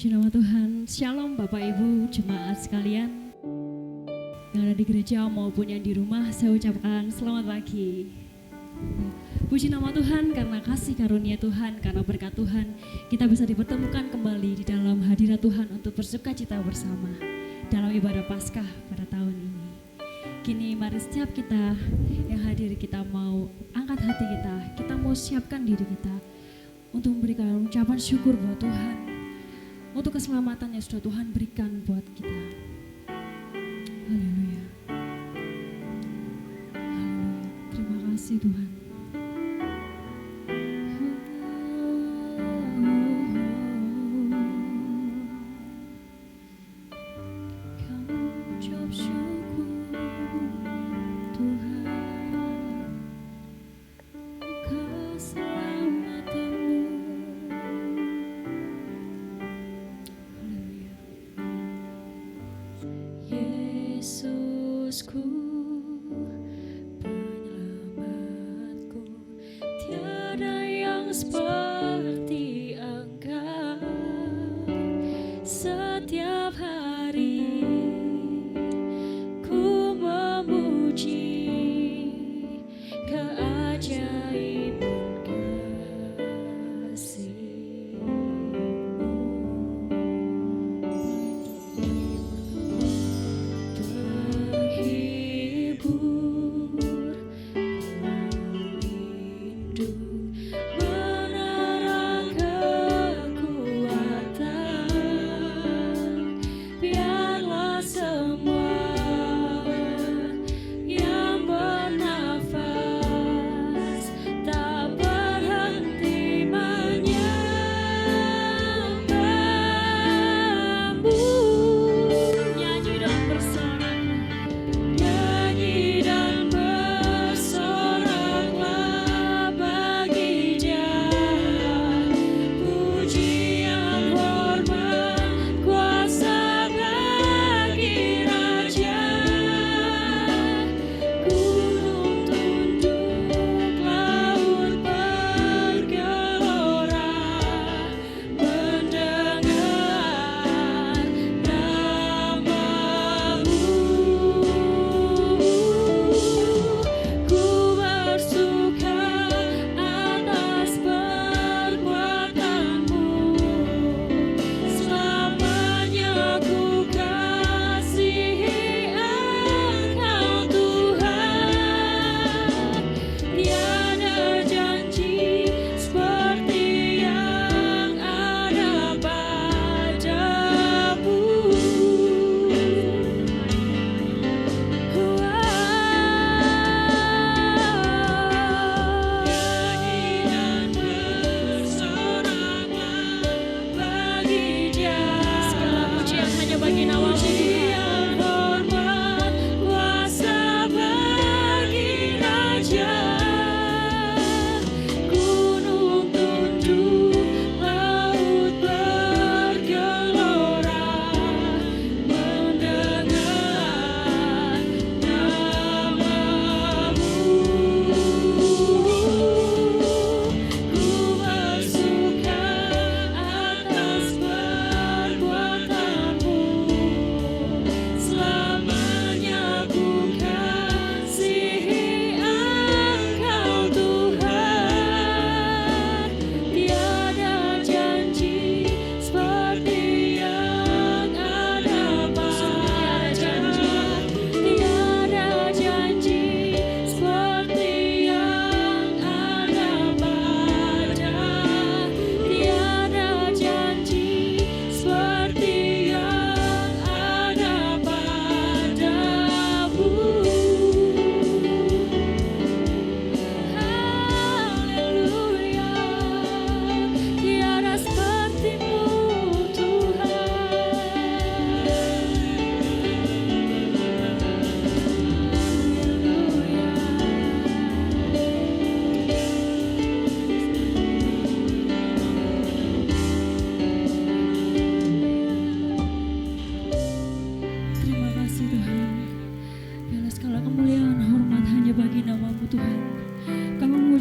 Puji nama Tuhan. Shalom Bapak Ibu jemaat sekalian yang ada di gereja maupun yang di rumah, saya ucapkan selamat pagi. Puji nama Tuhan karena kasih karunia Tuhan, karena berkat Tuhan kita bisa dipertemukan kembali di dalam hadirat Tuhan untuk bersuka cita bersama dalam ibadah Paskah pada tahun ini. Kini mari setiap kita yang hadir, kita mau angkat hati kita mau siapkan diri kita untuk memberikan ucapan syukur buat Tuhan, untuk keselamatan yang sudah Tuhan berikan buat kita. Haleluya. Haleluya. Terima kasih Tuhan. Yesusku, penyelamatku, tiada yang seperti Engkau. Setiap hari ku memuji keajaiban kasih-Mu.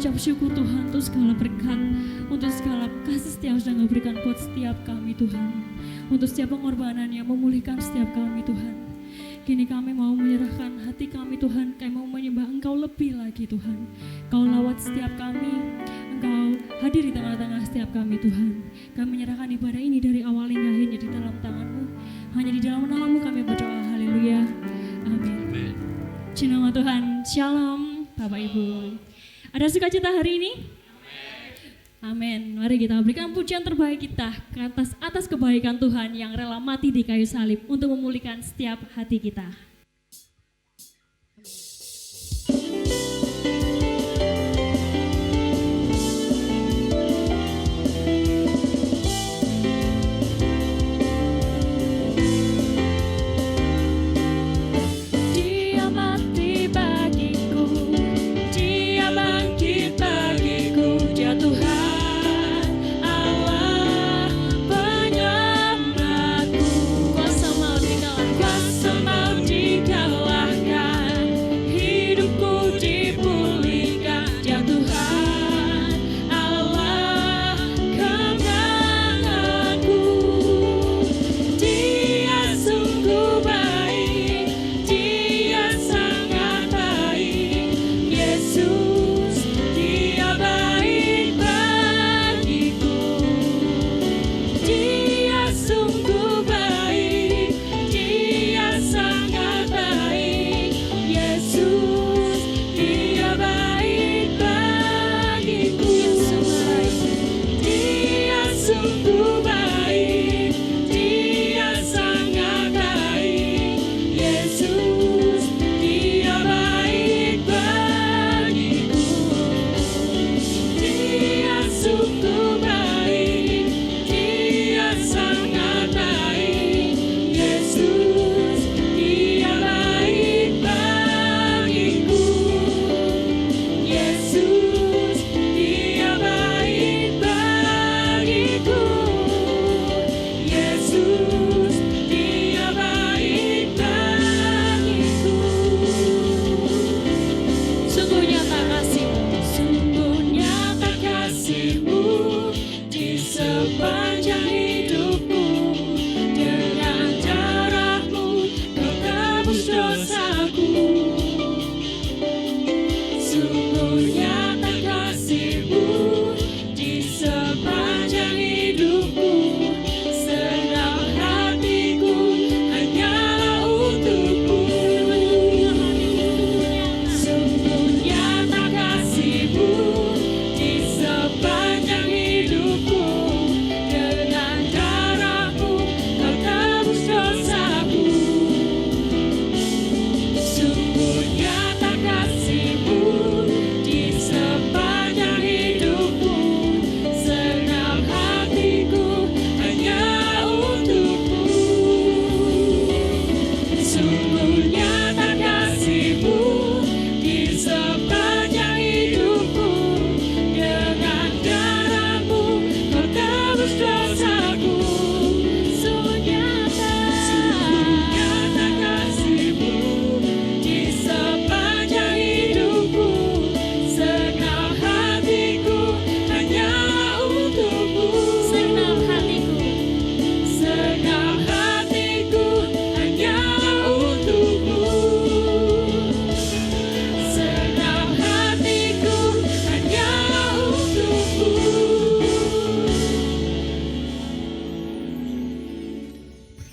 mengucap syukur Tuhan untuk segala berkat, untuk segala kasih setia yang sudah Engkau berikan buat setiap kami Tuhan, untuk setiap pengorbanan yang memulihkan setiap kami Tuhan. Kini kami mau menyerahkan hati kami Tuhan, kami mau menyembah Engkau lebih lagi Tuhan. Engkau lawat setiap kami, Engkau hadir di tengah-tengah setiap kami Tuhan. Kami menyerahkan ibadah ini dari awal hingga akhirnya di dalam tangan-Mu. Hanya di dalam nama-Mu kami berdoa, haleluya, amin. Puji nama Tuhan, shalom Bapak Ibu. Ada sukacita hari ini? Amin. Mari kita berikan pujian terbaik kita atas kebaikan Tuhan yang rela mati di kayu salib untuk memulihkan setiap hati kita.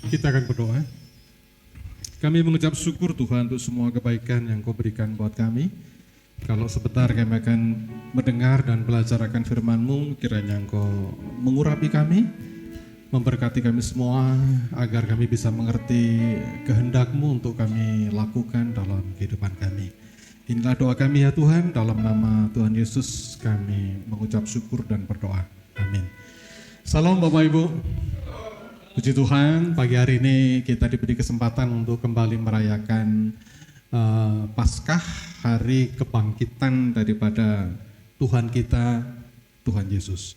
Kita akan berdoa. Kami mengucap syukur Tuhan untuk semua kebaikan yang Kau berikan buat kami. Kalau sebentar kami akan mendengar dan belajar akan firman-Mu, kiranya Engkau mengurapi kami, memberkati kami semua, agar kami bisa mengerti kehendak-Mu untuk kami lakukan dalam kehidupan kami. Inilah doa kami ya Tuhan, dalam nama Tuhan Yesus kami mengucap syukur dan berdoa. Amin. Salam Bapak Ibu. Puji Tuhan, pagi hari ini kita diberi kesempatan untuk kembali merayakan Paskah, hari kebangkitan daripada Tuhan kita, Tuhan Yesus.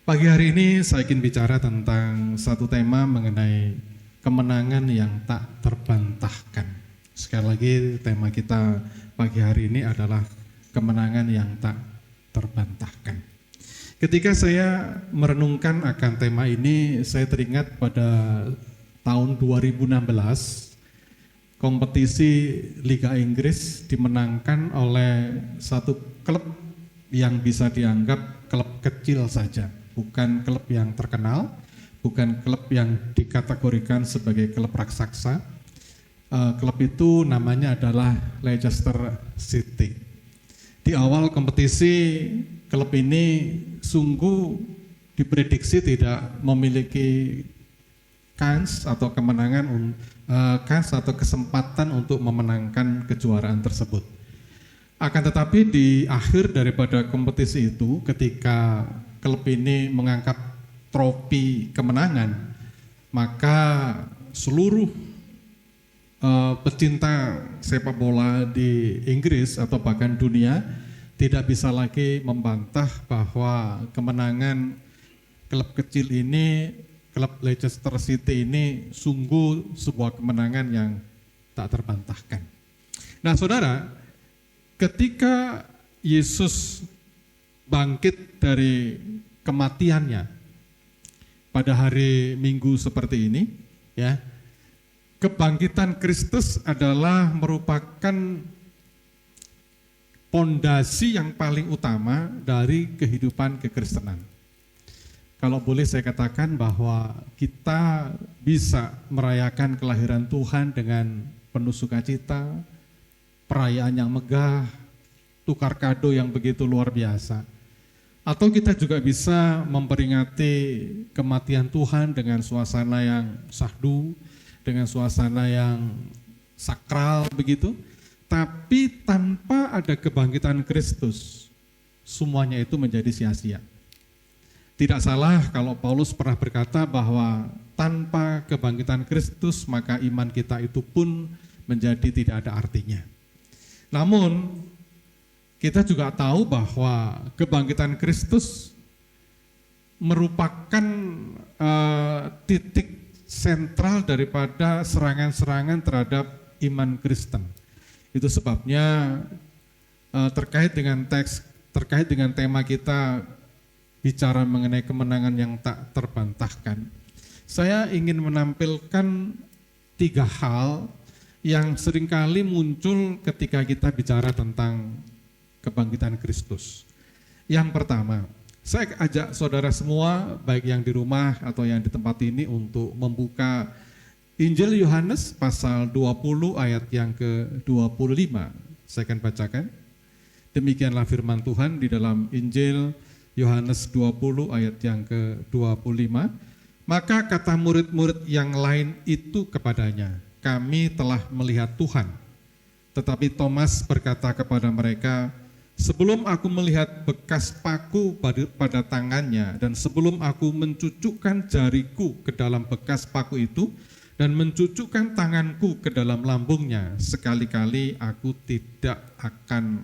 Pagi hari ini saya ingin bicara tentang satu tema mengenai kemenangan yang tak terbantahkan. Sekali lagi tema kita pagi hari ini adalah kemenangan yang tak terbantahkan. Ketika saya merenungkan akan tema ini, saya teringat pada tahun 2016, kompetisi Liga Inggris dimenangkan oleh satu klub yang bisa dianggap klub kecil saja, bukan klub yang terkenal, bukan klub yang dikategorikan sebagai klub raksasa. Klub itu namanya adalah Leicester City. Di awal kompetisi, klub ini sungguh diprediksi tidak memiliki kans atau kemenangan, kans atau kesempatan untuk memenangkan kejuaraan tersebut. Akan tetapi di akhir daripada kompetisi itu, ketika klub ini mengangkat trofi kemenangan, maka seluruh pecinta sepak bola di Inggris atau bahkan dunia tidak bisa lagi membantah bahwa kemenangan klub kecil ini, klub Leicester City ini sungguh sebuah kemenangan yang tak terbantahkan. Nah saudara, ketika Yesus bangkit dari kematiannya pada hari Minggu seperti ini, ya, kebangkitan Kristus adalah merupakan pondasi yang paling utama dari kehidupan kekristenan. Kalau boleh saya katakan bahwa kita bisa merayakan kelahiran Tuhan dengan penuh sukacita, perayaan yang megah, tukar kado yang begitu luar biasa. Atau kita juga bisa memperingati kematian Tuhan dengan suasana yang syahdu, dengan suasana yang sakral begitu, tapi tanpa ada kebangkitan Kristus, semuanya itu menjadi sia-sia. Tidak salah kalau Paulus pernah berkata bahwa tanpa kebangkitan Kristus maka iman kita itu pun menjadi tidak ada artinya. Namun kita juga tahu bahwa kebangkitan Kristus merupakan titik sentral daripada serangan-serangan terhadap iman Kristen. Itu sebabnya terkait dengan tema kita bicara mengenai kemenangan yang tak terbantahkan, saya ingin menampilkan 3 hal yang seringkali muncul ketika kita bicara tentang kebangkitan Kristus. Yang pertama, saya ajak saudara semua, baik yang di rumah atau yang di tempat ini, untuk membuka Injil Yohanes pasal 20 ayat yang ke-25. Saya akan bacakan. Demikianlah firman Tuhan di dalam Injil Yohanes 20 ayat yang ke-25. Maka kata murid-murid yang lain itu kepadanya, kami telah melihat Tuhan. Tetapi Thomas berkata kepada mereka, sebelum aku melihat bekas paku pada tangannya dan sebelum aku mencucukkan jariku ke dalam bekas paku itu dan mencucukkan tanganku ke dalam lambungnya, sekali-kali aku tidak akan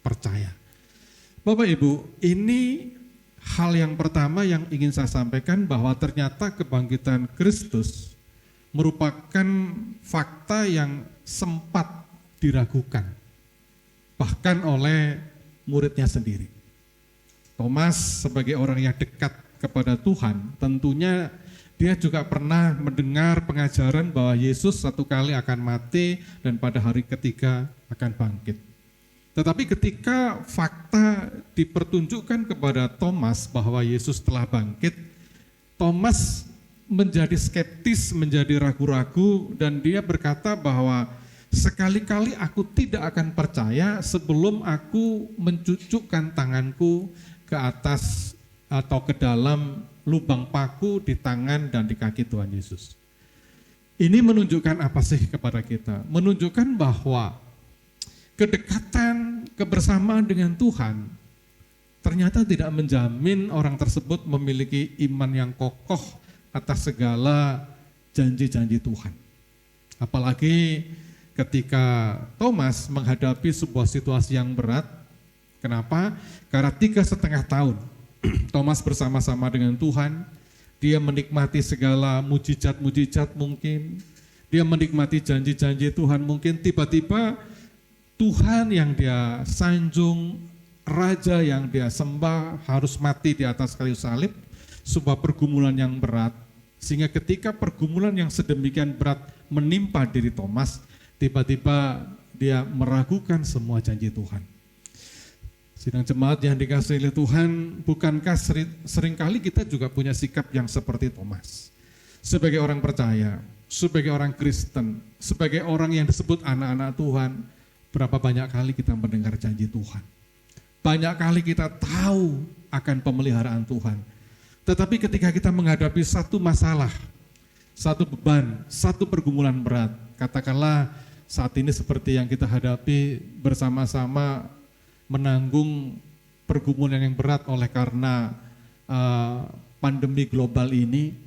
percaya. Bapak Ibu, ini hal yang pertama yang ingin saya sampaikan, bahwa ternyata kebangkitan Kristus merupakan fakta yang sempat diragukan, bahkan oleh muridnya sendiri. Thomas sebagai orang yang dekat kepada Tuhan, tentunya dia juga pernah mendengar pengajaran bahwa Yesus satu kali akan mati dan pada hari ketiga akan bangkit. Tetapi ketika fakta dipertunjukkan kepada Thomas bahwa Yesus telah bangkit, Thomas menjadi skeptis, menjadi ragu-ragu, dan dia berkata bahwa sekali-kali aku tidak akan percaya sebelum aku mencucukkan tanganku ke atas atau ke dalam lubang paku di tangan dan di kaki Tuhan Yesus. Ini menunjukkan apa sih kepada kita? Menunjukkan bahwa kedekatan, kebersamaan dengan Tuhan ternyata tidak menjamin orang tersebut memiliki iman yang kokoh atas segala janji-janji Tuhan. Apalagi ketika Thomas menghadapi sebuah situasi yang berat. Kenapa? Karena 3,5 tahun Thomas bersama-sama dengan Tuhan, dia menikmati segala mujizat-mujizat mungkin, dia menikmati janji-janji Tuhan mungkin, tiba-tiba Tuhan yang dia sanjung, raja yang dia sembah harus mati di atas kayu salib, sebuah pergumulan yang berat, sehingga ketika pergumulan yang sedemikian berat menimpa diri Thomas, tiba-tiba dia meragukan semua janji Tuhan. Sidang jemaat yang dikasihi oleh Tuhan, bukankah seringkali kita juga punya sikap yang seperti Thomas? Sebagai orang percaya, sebagai orang Kristen, sebagai orang yang disebut anak-anak Tuhan, berapa banyak kali kita mendengar janji Tuhan. Banyak kali kita tahu akan pemeliharaan Tuhan. Tetapi ketika kita menghadapi satu masalah, satu beban, satu pergumulan berat, katakanlah saat ini seperti yang kita hadapi bersama-sama menanggung pergumulan yang berat oleh karena pandemi global ini,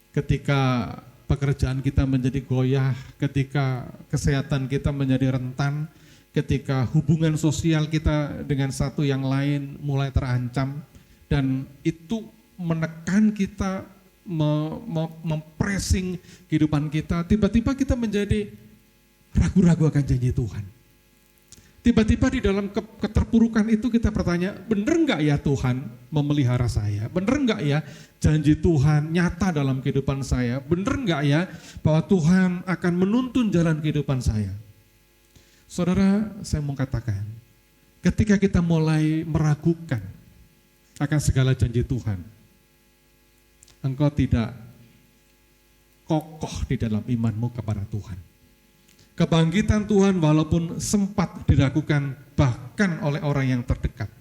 ketika pekerjaan kita menjadi goyah, ketika kesehatan kita menjadi rentan, ketika hubungan sosial kita dengan satu yang lain mulai terancam, dan itu menekan kita, mempressing kehidupan kita, tiba-tiba kita menjadi ragu-ragu akan janji Tuhan. Tiba-tiba di dalam keterpurukan itu kita bertanya, benar enggak ya Tuhan memelihara saya? Benar enggak ya janji Tuhan nyata dalam kehidupan saya? Benar enggak ya bahwa Tuhan akan menuntun jalan kehidupan saya? Saudara, saya mau katakan, ketika kita mulai meragukan akan segala janji Tuhan, engkau tidak kokoh di dalam imanmu kepada Tuhan. Kebangkitan Tuhan walaupun sempat diragukan bahkan oleh orang yang terdekat,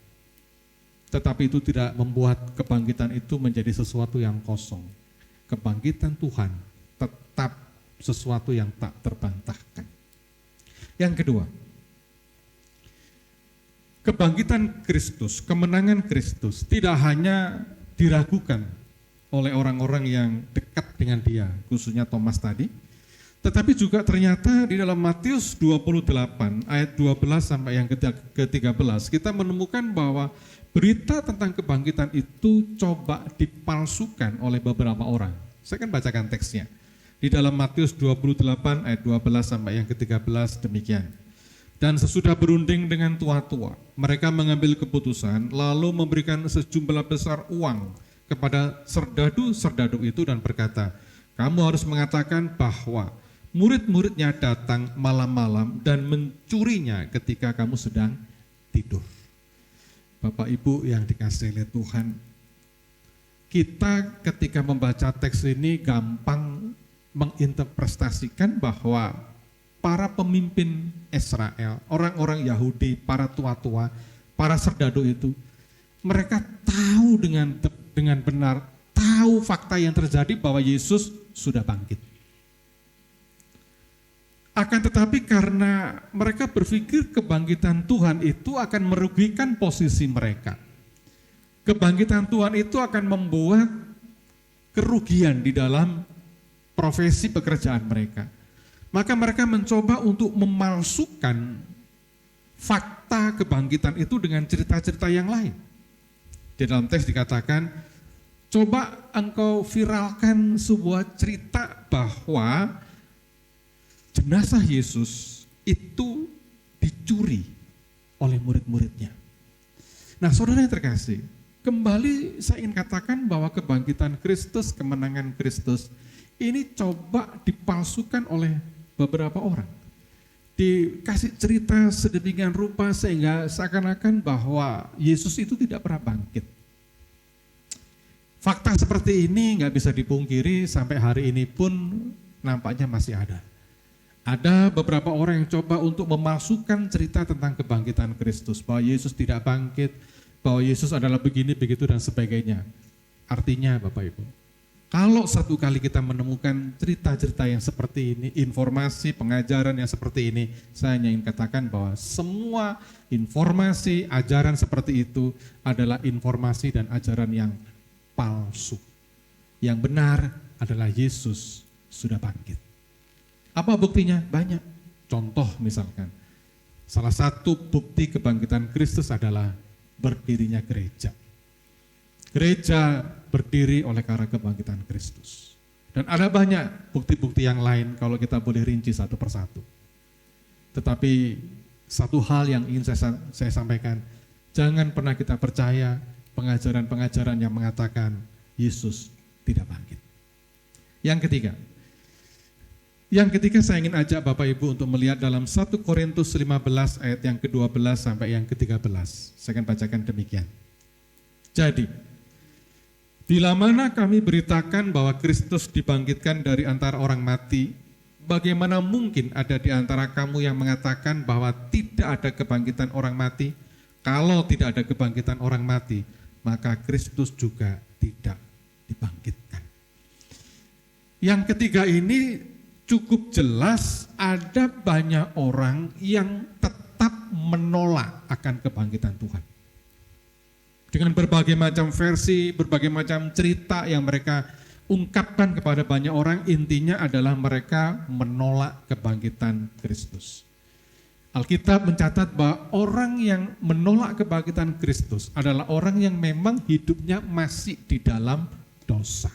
tetapi itu tidak membuat kebangkitan itu menjadi sesuatu yang kosong. Kebangkitan Tuhan tetap sesuatu yang tak terbantahkan. Yang kedua, kebangkitan Kristus, kemenangan Kristus tidak hanya diragukan oleh orang-orang yang dekat dengan dia, khususnya Thomas tadi, tetapi juga ternyata di dalam Matius 28 ayat 12 sampai yang ke-13 kita menemukan bahwa berita tentang kebangkitan itu coba dipalsukan oleh beberapa orang. Saya akan bacakan teksnya. Di dalam Matius 28 ayat 12 sampai yang ke-13 demikian. Dan sesudah berunding dengan tua-tua, mereka mengambil keputusan lalu memberikan sejumlah besar uang kepada serdadu-serdadu itu dan berkata, kamu harus mengatakan bahwa murid-muridnya datang malam-malam dan mencurinya ketika kamu sedang tidur. Bapak Ibu yang dikasihi oleh Tuhan, kita ketika membaca teks ini gampang menginterpretasikan bahwa para pemimpin Israel, orang-orang Yahudi, para tua-tua, para serdadu itu, mereka tahu dengan benar, tahu fakta yang terjadi bahwa Yesus sudah bangkit. Akan tetapi karena mereka berpikir kebangkitan Tuhan itu akan merugikan posisi mereka. Kebangkitan Tuhan itu akan membuat kerugian di dalam profesi pekerjaan mereka. Maka mereka mencoba untuk memalsukan fakta kebangkitan itu dengan cerita-cerita yang lain. Di dalam teks dikatakan, coba engkau viralkan sebuah cerita bahwa jenazah Yesus itu dicuri oleh murid-muridnya. Nah, saudara yang terkasih, kembali saya ingin katakan bahwa kebangkitan Kristus, kemenangan Kristus, ini coba dipalsukan oleh beberapa orang. Dikasih cerita sedemikian rupa sehingga seakan-akan bahwa Yesus itu tidak pernah bangkit. Fakta seperti ini nggak bisa dipungkiri sampai hari ini pun nampaknya masih ada. Ada beberapa orang yang coba untuk memalsukan cerita tentang kebangkitan Kristus, bahwa Yesus tidak bangkit, bahwa Yesus adalah begini, begitu, dan sebagainya. Artinya Bapak Ibu, kalau satu kali kita menemukan cerita-cerita yang seperti ini, informasi, pengajaran yang seperti ini, saya hanya ingin katakan bahwa semua informasi, ajaran seperti itu adalah informasi dan ajaran yang palsu. Yang benar adalah Yesus sudah bangkit. Apa buktinya? Banyak. Contoh misalkan, salah satu bukti kebangkitan Kristus adalah berdirinya gereja. Gereja berdiri oleh karena kebangkitan Kristus. Dan ada banyak bukti-bukti yang lain kalau kita boleh rinci satu persatu. Tetapi satu hal yang ingin saya sampaikan, Jangan pernah kita percaya pengajaran-pengajaran yang mengatakan Yesus tidak bangkit. Yang ketiga saya ingin ajak Bapak Ibu untuk melihat dalam 1 Korintus 15 ayat yang ke-12 sampai yang ke-13. Saya akan bacakan demikian. Jadi, bila mana kami beritakan bahwa Kristus dibangkitkan dari antara orang mati, bagaimana mungkin ada di antara kamu yang mengatakan bahwa tidak ada kebangkitan orang mati? Kalau tidak ada kebangkitan orang mati, maka Kristus juga tidak dibangkitkan. Yang ketiga ini cukup jelas, ada banyak orang yang tetap menolak akan kebangkitan Tuhan. Dengan berbagai macam versi, berbagai macam cerita yang mereka ungkapkan kepada banyak orang, intinya adalah mereka menolak kebangkitan Kristus. Alkitab mencatat bahwa orang yang menolak kebangkitan Kristus adalah orang yang memang hidupnya masih di dalam dosa.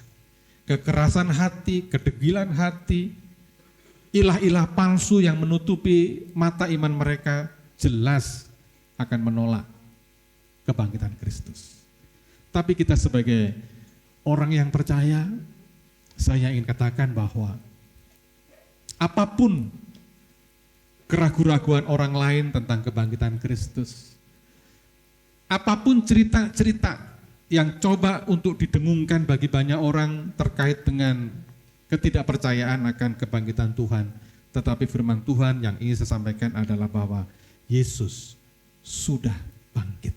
Kekerasan hati, kedegilan hati, ilah-ilah palsu yang menutupi mata iman mereka jelas akan menolak kebangkitan Kristus. Tapi kita sebagai orang yang percaya, saya ingin katakan bahwa apapun keraguan-raguan orang lain tentang kebangkitan Kristus, apapun cerita-cerita yang coba untuk didengungkan bagi banyak orang terkait dengan ketidakpercayaan akan kebangkitan Tuhan, tetapi firman Tuhan yang ingin saya sampaikan adalah bahwa Yesus sudah bangkit.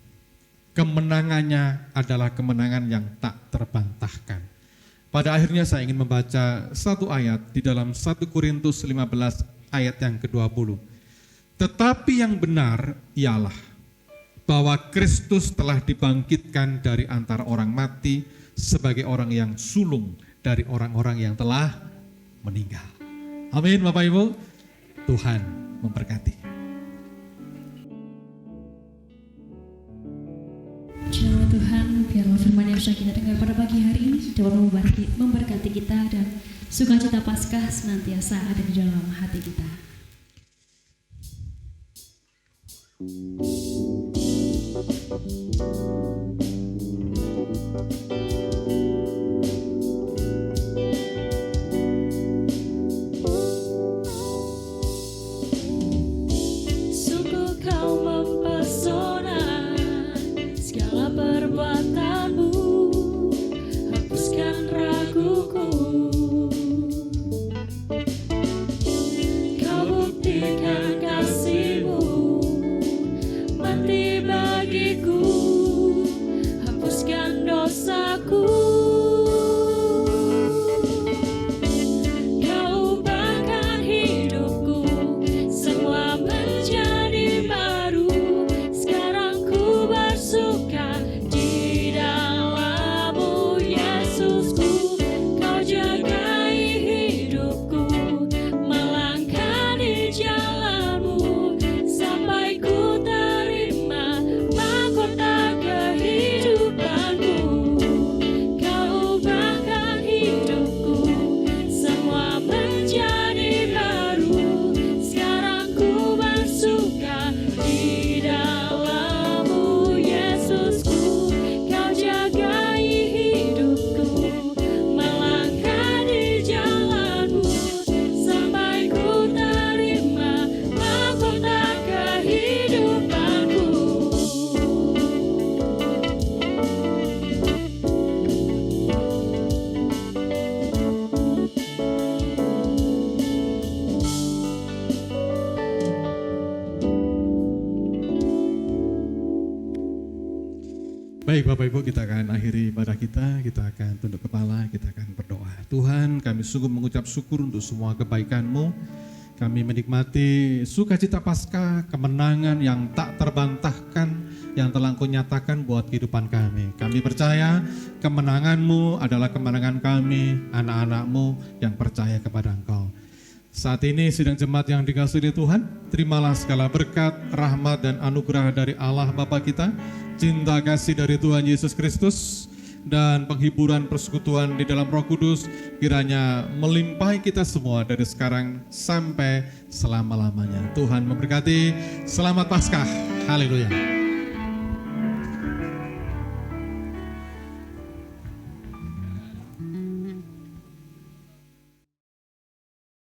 Kemenangannya adalah kemenangan yang tak terbantahkan. Pada akhirnya saya ingin membaca satu ayat di dalam 1 Korintus 15 ayat yang ke-20. Tetapi yang benar ialah bahwa Kristus telah dibangkitkan dari antara orang mati sebagai orang yang sulung dari orang-orang yang telah meninggal. Amin Bapak Ibu. Tuhan memberkati. Shalom Tuhan, biarlah firman yang sudah kita dengar pada pagi hari ini dapat memberkati kita dan sukacita Paskah senantiasa ada di dalam hati kita. Sungguh kau mempesona, segala perbuatanmu hapuskan raguku. Kau buktikan kasih-Mu mati bagiku, hapuskan dosaku. Kau ubahkan hidupku, semua menjadi baru. Sekarang ku bersuka di dalam-Mu, Yesusku. Kau jagai hidupku, melangkah di jalan-Mu, sampai ku terima mahkota kehidupan-Mu. Kau ubahkan hidupku, semua menjadi baru. Sekarang ku bersuka di dalam-Mu, Yesusku. Kau jagai hidupku, melangkah di jalan-Mu, sampai ku terima mahkota kehidupan-Mu. Baik Bapak Ibu, kita akan akhiri ibadah kita akan tunduk kepala, kita akan berdoa. Tuhan, kami sungguh mengucap syukur untuk semua kebaikan-Mu. Kami menikmati sukacita Paskah, kemenangan yang tak terbantahkan yang telah Engkau nyatakan buat kehidupan kami. Kami percaya kemenangan-Mu adalah kemenangan kami, anak-anak-Mu yang percaya kepada Engkau. Saat ini sidang jemaat yang dikasihi Tuhan, terimalah segala berkat, rahmat dan anugerah dari Allah Bapa kita, cinta kasih dari Tuhan Yesus Kristus, dan penghiburan persekutuan di dalam Roh Kudus kiranya melimpahi kita semua dari sekarang sampai selama-lamanya. Tuhan memberkati. Selamat Paskah. Haleluya.